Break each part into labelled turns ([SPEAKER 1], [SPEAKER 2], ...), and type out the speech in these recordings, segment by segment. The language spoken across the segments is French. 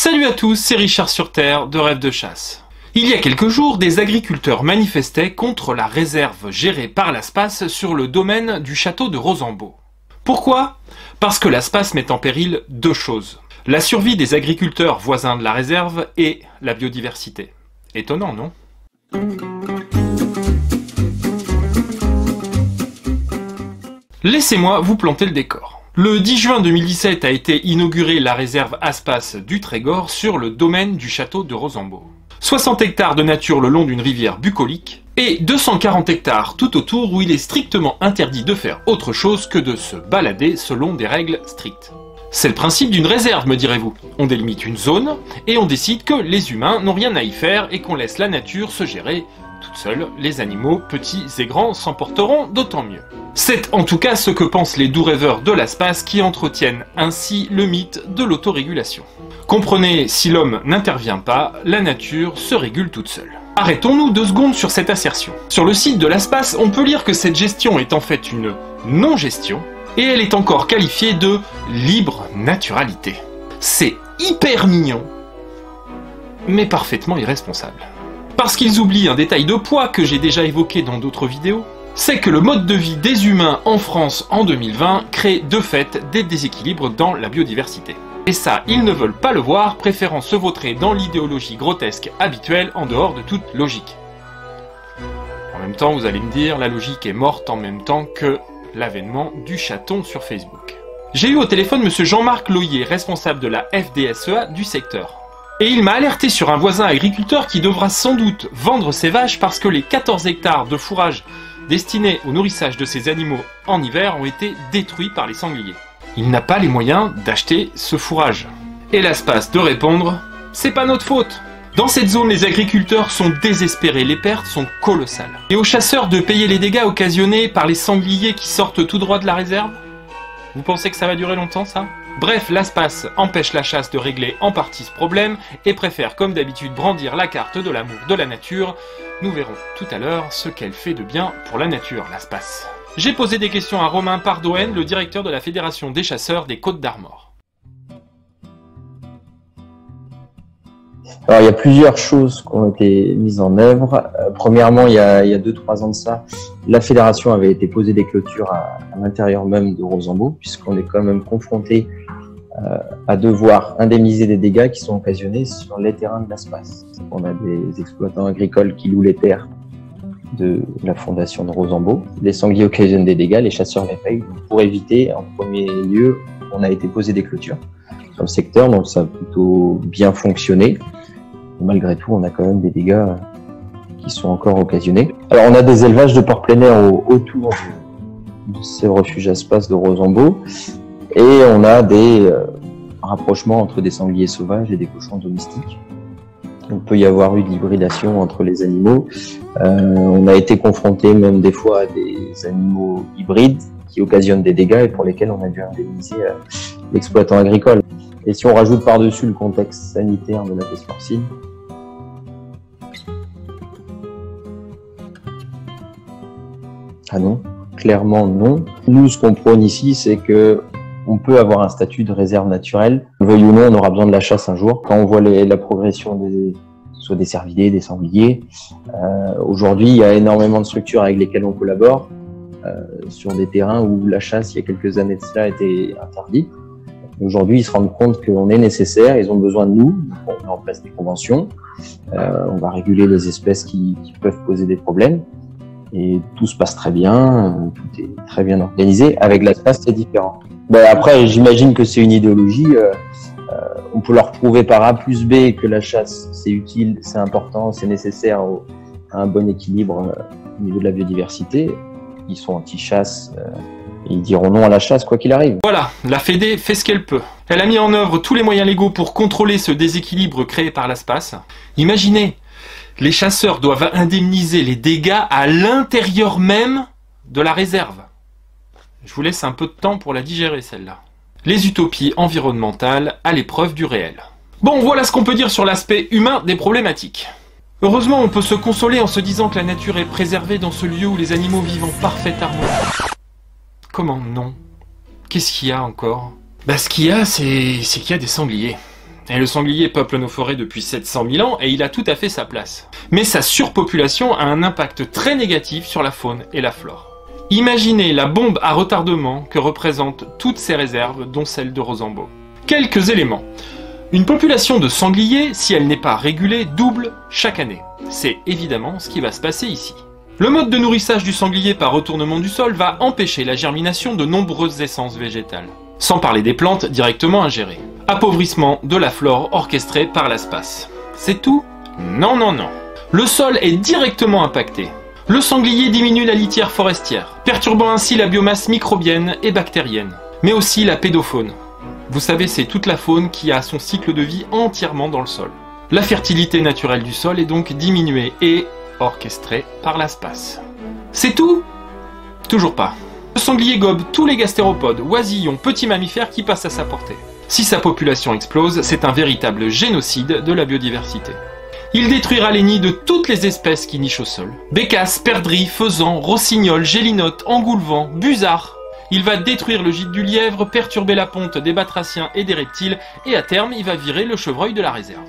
[SPEAKER 1] Salut à tous, c'est Richard sur Terre de Rêve de Chasse. Il y a quelques jours, des agriculteurs manifestaient contre la réserve gérée par l'ASPAS sur le domaine du château de Rosambeau. Pourquoi? Parce que l'ASPAS met en péril deux choses. La survie des agriculteurs voisins de la réserve et la biodiversité. Étonnant, non? Laissez-moi vous planter le décor. Le 10 juin 2017 a été inaugurée la réserve ASPAS du Trégor sur le domaine du château de Rosambeau. 60 hectares de nature le long d'une rivière bucolique et 240 hectares tout autour où il est strictement interdit de faire autre chose que de se balader selon des règles strictes. C'est le principe d'une réserve, me direz-vous. On délimite une zone et on décide que les humains n'ont rien à y faire et qu'on laisse la nature se gérer toute seule. Les animaux, petits et grands, s'en porteront d'autant mieux. C'est en tout cas ce que pensent les doux rêveurs de l'ASPAS qui entretiennent ainsi le mythe de l'autorégulation. Comprenez, si l'homme n'intervient pas, la nature se régule toute seule. Arrêtons-nous 2 secondes sur cette assertion. Sur le site de l'ASPAS, on peut lire que cette gestion est en fait une non-gestion, et elle est encore qualifiée de libre naturalité. C'est hyper mignon, mais parfaitement irresponsable. Parce qu'ils oublient un détail de poids que j'ai déjà évoqué dans d'autres vidéos, c'est que le mode de vie des humains en France en 2020 crée de fait des déséquilibres dans la biodiversité. Et ça, ils ne veulent pas le voir, préférant se vautrer dans l'idéologie grotesque habituelle en dehors de toute logique. En même temps, vous allez me dire, la logique est morte en même temps que l'avènement du chaton sur Facebook. J'ai eu au téléphone monsieur Jean-Marc Loyer, responsable de la FDSEA du secteur. Et il m'a alerté sur un voisin agriculteur qui devra sans doute vendre ses vaches parce que les 14 hectares de fourrage destinés au nourrissage de ces animaux en hiver ont été détruits par les sangliers. Il n'a pas les moyens d'acheter ce fourrage. Et l'ASPAS de répondre, c'est pas notre faute. Dans cette zone, les agriculteurs sont désespérés, les pertes sont colossales. Et aux chasseurs de payer les dégâts occasionnés par les sangliers qui sortent tout droit de la réserve? Vous pensez que ça va durer longtemps, ça? Bref, l'ASPAS empêche la chasse de régler en partie ce problème et préfère comme d'habitude brandir la carte de l'amour de la nature. Nous verrons tout à l'heure ce qu'elle fait de bien pour la nature, l'ASPAS. J'ai posé des questions à Romain Pardoen, le directeur de la Fédération des chasseurs des Côtes d'Armor.
[SPEAKER 2] Alors, il y a plusieurs choses qui ont été mises en œuvre. Premièrement, il y a 2-3 ans de ça, la fédération avait été posée des clôtures à l'intérieur même de Rosambeau, puisqu'on est quand même confronté à devoir indemniser des dégâts qui sont occasionnés sur les terrains de l'ASPAS. On a des exploitants agricoles qui louent les terres de la fondation de Rosambeau. Les sangliers occasionnent des dégâts, les chasseurs les payent. Donc, pour éviter, en premier lieu, on a été posé des clôtures sur le secteur, donc ça a plutôt bien fonctionné. Malgré tout, on a quand même des dégâts qui sont encore occasionnés. Alors, on a des élevages de porcs plein air autour de ces refuges ASPAS de Rosambeau, et on a des rapprochements entre des sangliers sauvages et des cochons domestiques. Il peut y avoir eu de l'hybridation entre les animaux. On a été confronté même des fois à des animaux hybrides qui occasionnent des dégâts et pour lesquels on a dû indemniser l'exploitant agricole. Et si on rajoute par-dessus le contexte sanitaire de la peste porcine, ah non, clairement non. Nous, ce qu'on prône ici, c'est que on peut avoir un statut de réserve naturelle. Veuille ou non, on aura besoin de la chasse un jour. Quand on voit la progression soit des cervidés, des sangliers, aujourd'hui, il y a énormément de structures avec lesquelles on collabore sur des terrains où la chasse, il y a quelques années de cela, était interdite. Aujourd'hui, ils se rendent compte qu'on est nécessaire, ils ont besoin de nous. On met en place des conventions, on va réguler les espèces qui peuvent poser des problèmes. Et tout se passe très bien, tout est très bien organisé. Avec l'ASPAS, c'est différent. Après, j'imagine que c'est une idéologie. On peut leur prouver par A plus B que la chasse, c'est utile, c'est important, c'est nécessaire à un bon équilibre au niveau de la biodiversité. Ils sont anti-chasse. Ils diront non à la chasse, quoi qu'il arrive.
[SPEAKER 1] Voilà, la Fédé fait ce qu'elle peut. Elle a mis en œuvre tous les moyens légaux pour contrôler ce déséquilibre créé par l'ASPAS. Imaginez, les chasseurs doivent indemniser les dégâts à l'intérieur même de la réserve. Je vous laisse un peu de temps pour la digérer, celle-là. Les utopies environnementales à l'épreuve du réel. Bon, voilà ce qu'on peut dire sur l'aspect humain des problématiques. Heureusement, on peut se consoler en se disant que la nature est préservée dans ce lieu où les animaux vivent en parfaite harmonie. Comment non? Qu'est-ce qu'il y a encore? Ce qu'il y a, c'est qu'il y a des sangliers. Et le sanglier peuple nos forêts depuis 700 000 ans et il a tout à fait sa place. Mais sa surpopulation a un impact très négatif sur la faune et la flore. Imaginez la bombe à retardement que représentent toutes ces réserves, dont celle de Rosambo. Quelques éléments. Une population de sangliers, si elle n'est pas régulée, double chaque année. C'est évidemment ce qui va se passer ici. Le mode de nourrissage du sanglier par retournement du sol va empêcher la germination de nombreuses essences végétales. Sans parler des plantes directement ingérées. Appauvrissement de la flore orchestré par l'espace. C'est tout? Non, non, non. Le sol est directement impacté. Le sanglier diminue la litière forestière, perturbant ainsi la biomasse microbienne et bactérienne, mais aussi la pédofaune. Vous savez, c'est toute la faune qui a son cycle de vie entièrement dans le sol. La fertilité naturelle du sol est donc diminuée et orchestrée par l'espace. C'est tout? Toujours pas. Le sanglier gobe tous les gastéropodes, oisillons, petits mammifères qui passent à sa portée. Si sa population explose, c'est un véritable génocide de la biodiversité. Il détruira les nids de toutes les espèces qui nichent au sol. Bécasses, perdrix, faisans, rossignols, gélinottes, engoulevents, busards. Il va détruire le gîte du lièvre, perturber la ponte des batraciens et des reptiles, et à terme, il va virer le chevreuil de la réserve.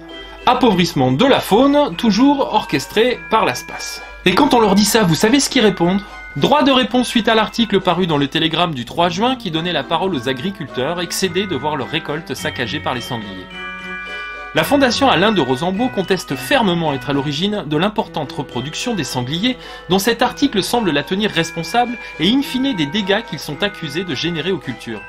[SPEAKER 1] Appauvrissement de la faune, toujours orchestré par l'espace. Et quand on leur dit ça, vous savez ce qu'ils répondent? Droit de réponse suite à l'article paru dans le Télégramme du 3 juin qui donnait la parole aux agriculteurs excédés de voir leur récolte saccagée par les sangliers. La Fondation Alain de Rosambo conteste fermement être à l'origine de l'importante reproduction des sangliers dont cet article semble la tenir responsable et in fine des dégâts qu'ils sont accusés de générer aux cultures.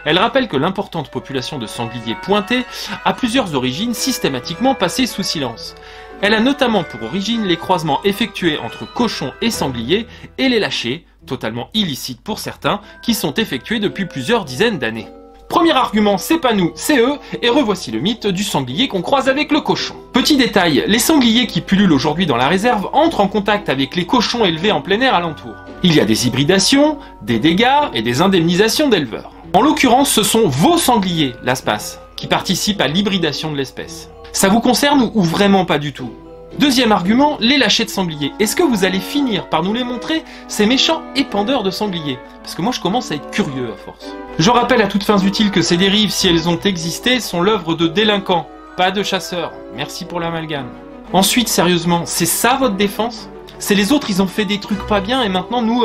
[SPEAKER 1] Elle rappelle que l'importante population de sangliers pointés a plusieurs origines systématiquement passées sous silence. Elle a notamment pour origine les croisements effectués entre cochons et sangliers et les lâchers, totalement illicites pour certains, qui sont effectués depuis plusieurs dizaines d'années. Premier argument, c'est pas nous, c'est eux, et revoici le mythe du sanglier qu'on croise avec le cochon. Petit détail, les sangliers qui pullulent aujourd'hui dans la réserve entrent en contact avec les cochons élevés en plein air alentour. Il y a des hybridations, des dégâts et des indemnisations d'éleveurs. En l'occurrence, ce sont vos sangliers, l'ASPAS, qui participent à l'hybridation de l'espèce. Ça vous concerne ou vraiment pas du tout? Deuxième argument, les lâchers de sangliers. Est-ce que vous allez finir par nous les montrer, ces méchants épandeurs de sangliers? Parce que moi je commence à être curieux à force. Je rappelle à toutes fins utiles que ces dérives, si elles ont existé, sont l'œuvre de délinquants, pas de chasseurs. Merci pour l'amalgame. Ensuite, sérieusement, c'est ça votre défense? C'est les autres, ils ont fait des trucs pas bien et maintenant nous,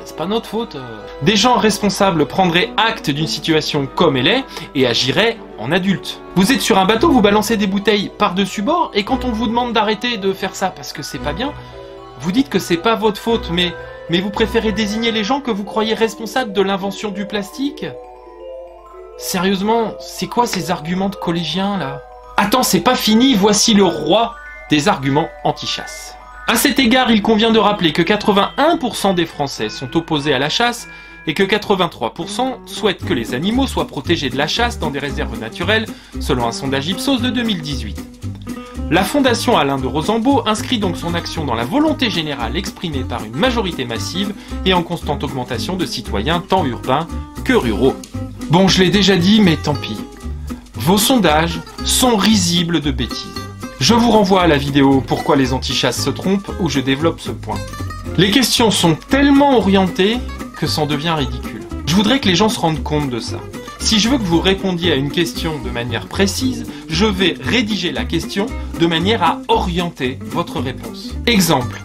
[SPEAKER 1] c'est pas notre faute. Des gens responsables prendraient acte d'une situation comme elle est et agiraient en adultes. Vous êtes sur un bateau, vous balancez des bouteilles par-dessus bord et quand on vous demande d'arrêter de faire ça parce que c'est pas bien, vous dites que c'est pas votre faute, mais vous préférez désigner les gens que vous croyez responsables de l'invention du plastique? Sérieusement, c'est quoi ces arguments de collégiens là? Attends, c'est pas fini, voici le roi des arguments anti-chasse. À cet égard, il convient de rappeler que 81% des Français sont opposés à la chasse et que 83% souhaitent que les animaux soient protégés de la chasse dans des réserves naturelles, selon un sondage Ipsos de 2018. La Fondation Alain de Rosambo inscrit donc son action dans la volonté générale exprimée par une majorité massive et en constante augmentation de citoyens tant urbains que ruraux. Bon, je l'ai déjà dit, mais tant pis. Vos sondages sont risibles de bêtises. Je vous renvoie à la vidéo « Pourquoi les antichasses se trompent » où je développe ce point. Les questions sont tellement orientées que ça en devient ridicule. Je voudrais que les gens se rendent compte de ça. Si je veux que vous répondiez à une question de manière précise, je vais rédiger la question de manière à orienter votre réponse. Exemple.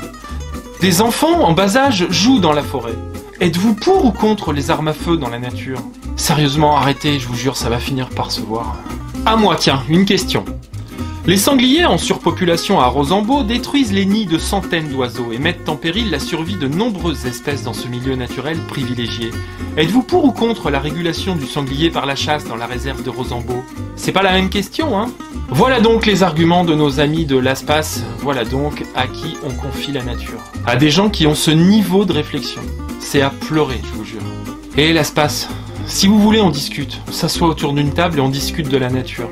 [SPEAKER 1] Des enfants en bas âge jouent dans la forêt. Êtes-vous pour ou contre les armes à feu dans la nature? Sérieusement, arrêtez, je vous jure, ça va finir par se voir. À moi, tiens, une question. Les sangliers en surpopulation à Rosambo détruisent les nids de centaines d'oiseaux et mettent en péril la survie de nombreuses espèces dans ce milieu naturel privilégié. Êtes-vous pour ou contre la régulation du sanglier par la chasse dans la réserve de Rosambo? C'est pas la même question, hein? Voilà donc les arguments de nos amis de l'ASPAS, voilà donc à qui on confie la nature. À des gens qui ont ce niveau de réflexion. C'est à pleurer, je vous jure. Et l'ASPAS, si vous voulez on discute, on s'assoit autour d'une table et on discute de la nature.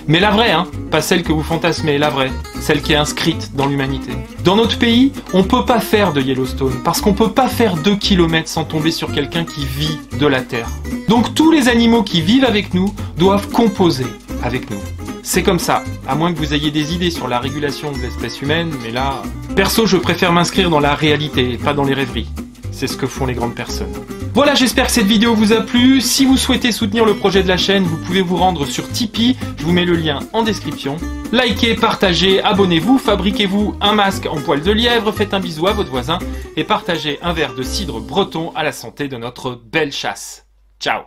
[SPEAKER 1] Mais la vraie, hein, pas celle que vous fantasmez, la vraie, celle qui est inscrite dans l'humanité. Dans notre pays, on peut pas faire de Yellowstone, parce qu'on peut pas faire 2 km sans tomber sur quelqu'un qui vit de la terre. Donc tous les animaux qui vivent avec nous doivent composer avec nous. C'est comme ça, à moins que vous ayez des idées sur la régulation de l'espèce humaine, mais là... Perso, je préfère m'inscrire dans la réalité, pas dans les rêveries. C'est ce que font les grandes personnes. Voilà, j'espère que cette vidéo vous a plu. Si vous souhaitez soutenir le projet de la chaîne, vous pouvez vous rendre sur Tipeee. Je vous mets le lien en description. Likez, partagez, abonnez-vous, fabriquez-vous un masque en poil de lièvre, faites un bisou à votre voisin et partagez un verre de cidre breton à la santé de notre belle chasse. Ciao!